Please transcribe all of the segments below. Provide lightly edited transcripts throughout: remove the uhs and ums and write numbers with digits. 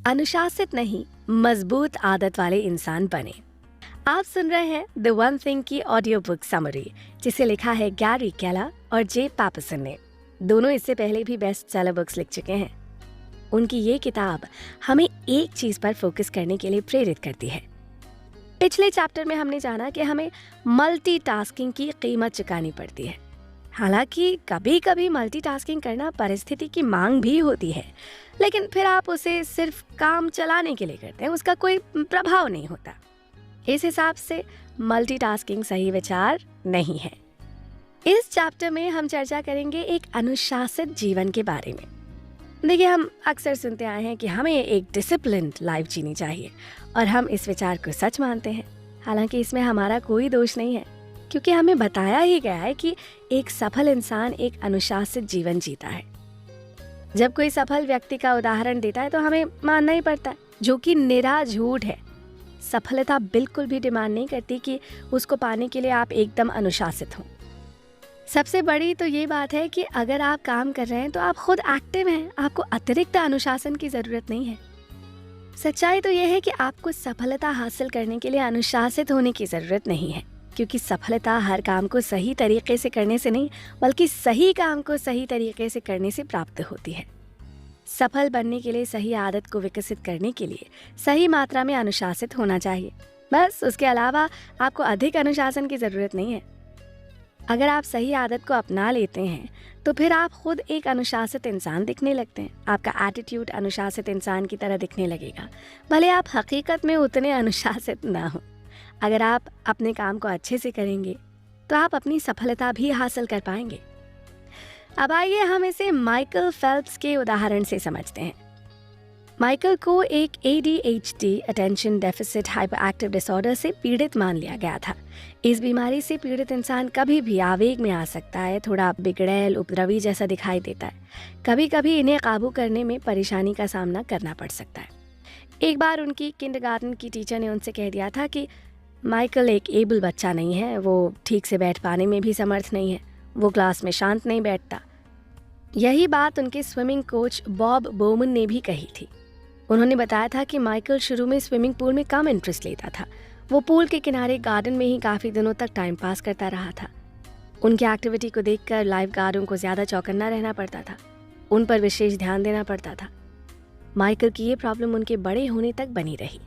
अनुशासित नहीं, मजबूत आदत वाले इंसान बने। आप सुन रहे हैं द वन थिंग की ऑडियो बुक समरी, जिसे लिखा है गैरी केलर और जे पैटरसन ने। दोनों इससे पहले भी बेस्ट सेलर बुक्स लिख चुके हैं। उनकी ये किताब हमें एक चीज पर फोकस करने के लिए प्रेरित करती है। पिछले चैप्टर में हमने जाना कि हमें मल्टीटास्किंग की कीमत चुकानी पड़ती है। हालांकि कभी कभी मल्टीटास्किंग करना परिस्थिति की मांग भी होती है, लेकिन फिर आप उसे सिर्फ काम चलाने के लिए करते हैं, उसका कोई प्रभाव नहीं होता। इस हिसाब से मल्टीटास्किंग सही विचार नहीं है। इस चैप्टर में हम चर्चा करेंगे एक अनुशासित जीवन के बारे में। देखिए, हम अक्सर सुनते आए हैं कि हमें एक डिसिप्लिन्ड लाइफ जीनी चाहिए, और हम इस विचार को सच मानते हैं। हालांकि इसमें हमारा कोई दोष नहीं है, क्योंकि हमें बताया ही गया है कि एक सफल इंसान एक अनुशासित जीवन जीता है। जब कोई सफल व्यक्ति का उदाहरण देता है तो हमें मानना ही पड़ता है, जो कि निरा झूठ है। सफलता बिल्कुल भी डिमांड नहीं करती कि उसको पाने के लिए आप एकदम अनुशासित हों। सबसे बड़ी तो ये बात है कि अगर आप काम कर रहे हैं तो आप खुद एक्टिव हैं, आपको अतिरिक्त अनुशासन की जरूरत नहीं है। सच्चाई तो यह है कि आपको सफलता हासिल करने के लिए अनुशासित होने की जरूरत नहीं है, क्योंकि सफलता हर काम को सही तरीके से करने से नहीं, बल्कि सही काम को सही तरीके से करने से प्राप्त होती है। सफल बनने के लिए सही आदत को विकसित करने के लिए सही मात्रा में अनुशासित होना चाहिए। बस उसके अलावा आपको अधिक अनुशासन की जरूरत नहीं है। अगर आप सही आदत को अपना लेते हैं तो फिर आप खुद एक अनुशासित इंसान दिखने लगते हैं। आपका एटीट्यूड अनुशासित इंसान की तरह दिखने लगेगा, भले आप हकीकत में उतने अनुशासित ना हो। अगर आप अपने काम को अच्छे से करेंगे तो आप अपनी सफलता भी हासिल कर पाएंगे। अब आइए हम इसे माइकल फेल्प्स के उदाहरण से समझते हैं। माइकल को एक ADHD attention deficit hyper active disorder से पीड़ित मान लिया गया था। इस बीमारी से पीड़ित इंसान कभी भी आवेग में आ सकता है, थोड़ा बिगड़ैल, उपद्रवी जैसा दिखाई देता है। कभी कभी इन्हें काबू करने में परेशानी का सामना करना पड़ सकता है। एक बार उनकी किंडरगार्टन की टीचर ने उनसे कह दिया था कि माइकल एक एबल बच्चा नहीं है, वो ठीक से बैठ पाने में भी समर्थ नहीं है, वो क्लास में शांत नहीं बैठता। यही बात उनके स्विमिंग कोच बॉब बोमन ने भी कही थी। उन्होंने बताया था कि माइकल शुरू में स्विमिंग पूल में कम इंटरेस्ट लेता था। वो पूल के किनारे गार्डन में ही काफ़ी दिनों तक टाइम पास करता रहा था। उनकी एक्टिविटी को देखकर लाइफ गार्डों को ज़्यादा चौकन्ना रहना पड़ता था, उन पर विशेष ध्यान देना पड़ता था। माइकल की ये प्रॉब्लम उनके बड़े होने तक बनी रही।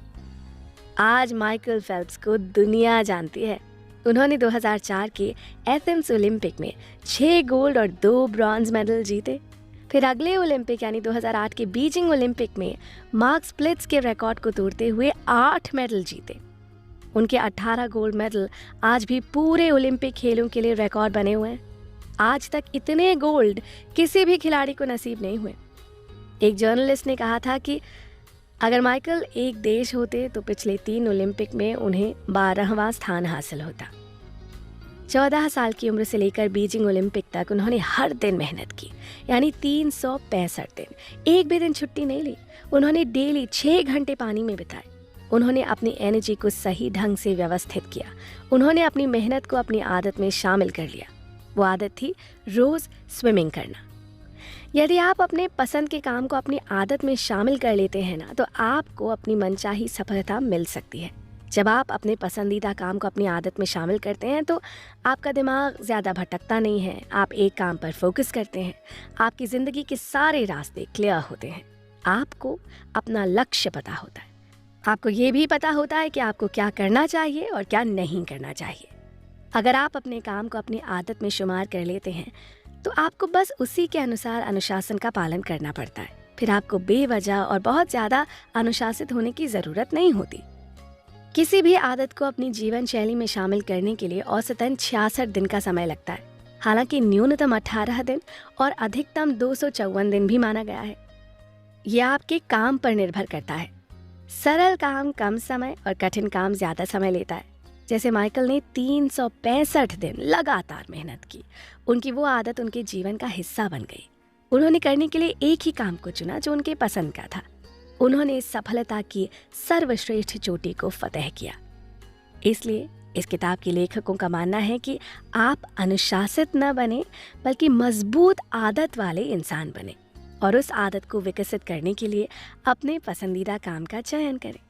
आज माइकल फेल्प्स को दुनिया जानती है। उन्होंने 2004 के एथेंस ओलंपिक में 6 गोल्ड और 2 ब्रॉन्ज मेडल जीते। फिर अगले ओलंपिक यानी 2008 के बीजिंग ओलंपिक में मार्क स्प्लिट्स के रिकॉर्ड को तोड़ते हुए 8 मेडल जीते। उनके 18 गोल्ड मेडल आज भी पूरे ओलंपिक खेलों के लिए रिकॉर्ड बने हुए हैं। आज तक इतने गोल्ड किसी भी खिलाड़ी को नसीब नहीं हुए। एक जर्नलिस्ट ने कहा था कि अगर माइकल एक देश होते तो पिछले 3 ओलंपिक में उन्हें 12वां स्थान हासिल होता। 14 साल की उम्र से लेकर बीजिंग ओलंपिक तक उन्होंने हर दिन मेहनत की, यानी 365 दिन, एक भी दिन छुट्टी नहीं ली। उन्होंने डेली 6 घंटे पानी में बिताए। उन्होंने अपनी एनर्जी को सही ढंग से व्यवस्थित किया। उन्होंने अपनी मेहनत को अपनी आदत में शामिल कर लिया। वो आदत थी रोज स्विमिंग करना। यदि आप अपने पसंद के काम को अपनी आदत में शामिल कर लेते हैं ना, तो आपको अपनी मनचाही सफलता मिल सकती है। जब आप अपने पसंदीदा काम को अपनी आदत में शामिल करते हैं तो आपका दिमाग ज़्यादा भटकता नहीं है, आप एक काम पर फोकस करते हैं, आपकी ज़िंदगी के सारे रास्ते क्लियर होते हैं। आपको अपना लक्ष्य पता होता है, आपको ये भी पता होता है कि आपको क्या करना चाहिए और क्या नहीं करना चाहिए। अगर आप अपने काम को अपनी आदत में शुमार कर लेते हैं तो आपको बस उसी के अनुसार अनुशासन का पालन करना पड़ता है। फिर आपको बेवजह और बहुत ज़्यादा अनुशासित होने की ज़रूरत नहीं होती। किसी भी आदत को अपनी जीवन शैली में शामिल करने के लिए औसतन 66 दिन का समय लगता है। हालांकि न्यूनतम 18 दिन और अधिकतम 254 दिन भी माना गया है। यह आपके काम पर निर्भर करता है। सरल काम कम समय और कठिन काम ज़्यादा समय लेता है। जैसे माइकल ने 365 दिन लगातार मेहनत की। उनकी वो आदत उनके जीवन का हिस्सा बन गई। उन्होंने करने के लिए एक ही काम को चुना जो उनके पसंद का था। उन्होंने सफलता की सर्वश्रेष्ठ चोटी को फतह किया। इसलिए इस किताब के लेखकों का मानना है कि आप अनुशासित न बने, बल्कि मजबूत आदत वाले इंसान बने। और उस आदत को विकसित करने के लिए अपने पसंदीदा काम का चयन करें।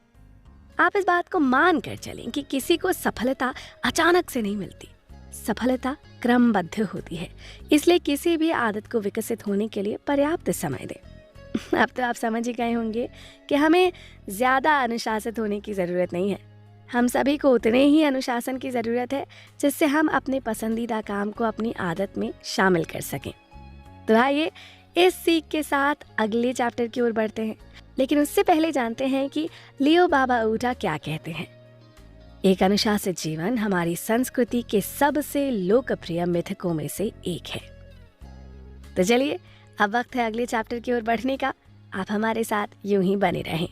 आप इस बात को मान कर चलें कि किसी को सफलता अचानक से नहीं मिलती। सफलता क्रमबद्ध होती है, इसलिए किसी भी आदत को विकसित होने के लिए पर्याप्त समय दें। अब तो आप समझ ही गए होंगे कि हमें ज़्यादा अनुशासित होने की ज़रूरत नहीं है। हम सभी को उतने ही अनुशासन की ज़रूरत है जिससे हम अपने पसंदीदा काम को अपनी आदत में शामिल कर सकें। तो आइए इस सीख के साथ अगले चैप्टर की ओर बढ़ते हैं, लेकिन उससे पहले जानते हैं कि लियो बाबाउडा क्या कहते हैं। एक अनुशासित जीवन हमारी संस्कृति के सबसे लोकप्रिय मिथकों में से एक है। तो चलिए अब वक्त है अगले चैप्टर की ओर बढ़ने का। आप हमारे साथ यूं ही बने रहें।